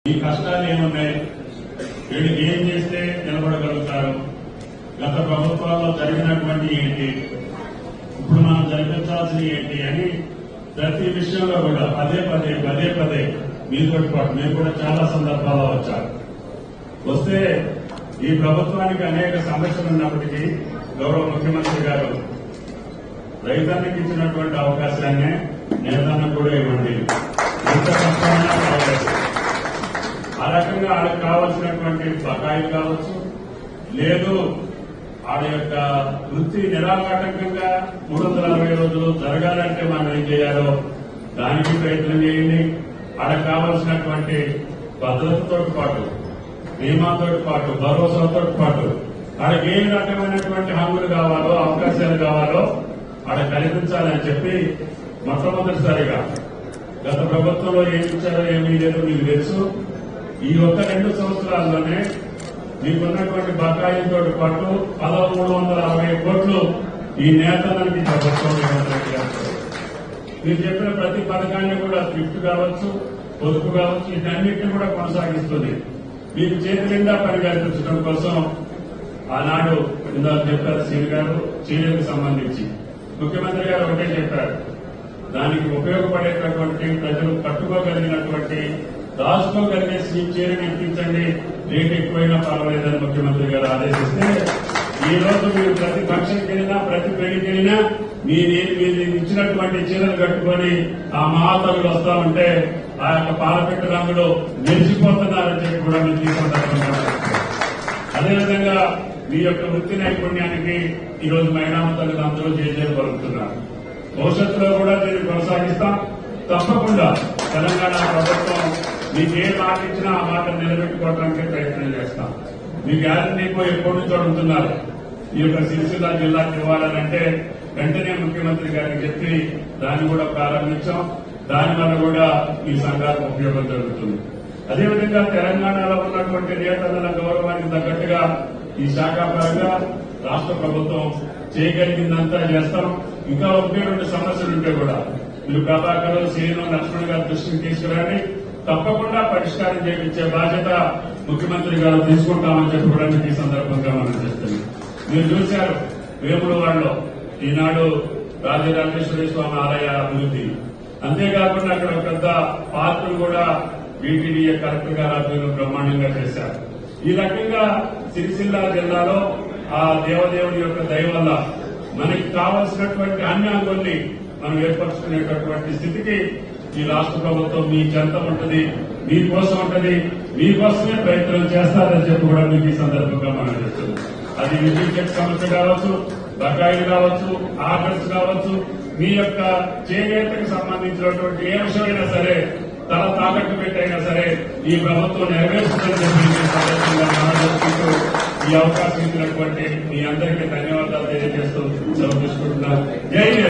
ఈ కష్టాలు ఏమున్నాయి, వీళ్ళకి ఏం చేస్తే నిలబడగలుగుతారు, గత ప్రభుత్వాల్లో జరిగినటువంటి ఏంటి, ఇప్పుడు మనం జరిపించాల్సింది ఏంటి అని ప్రతి విషయంలో కూడా పదే పదే మీతో పాటు మేము కూడా చాలా సందర్భాల్లో వస్తే ఈ ప్రభుత్వానికి అనేక సమస్యలు ఉన్నప్పటికీ గౌరవ ముఖ్యమంత్రి గారు రైతానికి ఇచ్చినటువంటి అవకాశాన్ని నేతన్న కూడా ఇవ్వండి, ఎంత కష్టమైనా కావచ్చు, ఆ రకంగా వాళ్ళకి కావాల్సినటువంటి బకాయిలు కావచ్చు, లేదు వాళ్ళ యొక్క వృత్తి నిరాఘాటకంగా 360 రోజులు జరగాలంటే మనం ఏం చేయాలో దానికి ప్రయత్నం చేయండి. వాళ్ళకి కావాల్సినటువంటి భద్రతతో పాటు, నియమాలతో పాటు, భరోసాతో పాటు వాళ్ళకి ఏ రకమైనటువంటి హంగులు కావాలో, అవకాశాలు కావాలో వాళ్ళకి కల్పించాలని చెప్పి మొట్టమొదటిసారిగా గత ప్రభుత్వంలో ఏమి ఇచ్చారో ఏమీ లేదో మీకు తెలుసు. ఈ ఒక్క 2 సంవత్సరాల్లోనే మీకున్నటువంటి బకాయిలతో పాటు 1360 కోట్లు ఈ నేతలకి ప్రభుత్వం మీరు చెప్పిన ప్రతి పథకాన్ని కూడా థ్రిఫ్ట్ కావచ్చు, పొదుపు కావచ్చు, వీటన్నిటిని కూడా కొనసాగిస్తుంది. మీకు చేతి నిండా పని కల్పించడం కోసం ఆనాడు ఇందాక చెప్పారు సీని గారు, చీరలకు సంబంధించి ముఖ్యమంత్రి గారు ఒకటే చెప్పారు, దానికి ఉపయోగపడేటటువంటి ప్రజలు కట్టుకోగలిగినటువంటి దాచుకోగలిగే చీరని ఇప్పించండి, రేటు ఎక్కువైనా పర్వాలేదని ముఖ్యమంత్రి గారు ఆదేశిస్తే ఈ రోజు మీరు ప్రతి ఫంక్షన్కి వెళ్ళినా, ప్రతి పెళ్లికి వెళ్ళినా మీరు ఇచ్చినటువంటి చీరలు కట్టుకొని ఆ మహాతరులు వస్తా ఉంటే ఆ యొక్క పాలపెట్టు రంగులో మెరిసిపోతున్నారని చెప్పి కూడా మీరు తీసుకుంటారు. అదేవిధంగా మీ యొక్క వృత్తి నైపుణ్యానికి ఈ రోజు మహిళామతలు అందరూ చేసేది పలుకుతున్నారు. భవిష్యత్తులో కూడా దీన్ని కొనసాగిస్తాం. తప్పకుండా తెలంగాణ ప్రభుత్వం మీకు ఏ మాట ఇచ్చినా ఆ మాట నిలబెట్టుకోవడానికి ప్రయత్నం చేస్తాం. మీ గ్యారంటీ ఎప్పటి నుంచో అడుగుతున్నారు, ఈ యొక్క సిరిసిల్ల జిల్లాకి ఇవ్వాలనంటే వెంటనే ముఖ్యమంత్రి గారికి చెప్పి దాన్ని కూడా ప్రారంభించాం. దానివల్ల కూడా ఈ సంఘాలకు ఉపయోగం జరుగుతుంది. అదేవిధంగా తెలంగాణలో ఉన్నటువంటి నేతల గౌరవానికి తగ్గట్టుగా ఈ శాఖ పరంగా రాష్ట్ర ప్రభుత్వం చేయగలిగిందంతా చేస్తాం. ఇంకా 1-2 సమస్యలు ఉంటే కూడా మీరు ప్రభాకర్, శ్రీను, లక్ష్మణ్ గారి దృష్టికి తీసుకురండి. తప్పకుండా పరిష్కారం చేయించే బాధ్యత ముఖ్యమంత్రి గారు తీసుకుంటామని చెప్పుకోవడానికి ఈ సందర్భంగా మనం చేస్తుంది. మీరు చూశారు వేములవాడలో ఈనాడు రాజరాజేశ్వరి స్వామి ఆలయ అభివృద్ధి, అంతేకాకుండా అక్కడ పెద్ద పార్కులు కూడా బీటీడీఏ కలెక్టర్ గారు ఆధ్వర్యంలో బ్రహ్మాండంగా చేశారు. ఈ రకంగా సిరిసిల్ల జిల్లాలో ఆ దేవదేవుడి యొక్క దయ వల్ల మనకి కావలసినటువంటి అన్ని అంగుల్ని మనం ఏర్పరచుకునేటటువంటి స్థితికి ఈ రాష్ట్ర ప్రభుత్వం మీ చెంత ఉంటుంది, మీకోసం ఉంటుంది, మీకోసమే ప్రయత్నం చేస్తారని చెప్పి కూడా మీకు ఈ సందర్భంగా మనం చెప్తుంది. అది విద్యుత్ సమస్య కావచ్చు, బకాయిలు కావచ్చు, ఆర్డర్స్ కావచ్చు, మీ యొక్క చేనేతకు సంబంధించినటువంటి ఏ విషయమైనా సరే తల తాకట్టు పెట్టైనా సరే ఈ ప్రభుత్వం నెరవేర్చుతుందని చెప్పి సందర్భంగా మనం చెప్తూ ఈ అవకాశం ఇచ్చినటువంటి మీ అందరికీ ధన్యవాదాలు తెలియజేస్తూ సెలవు తీసుకుంటున్నాను. జై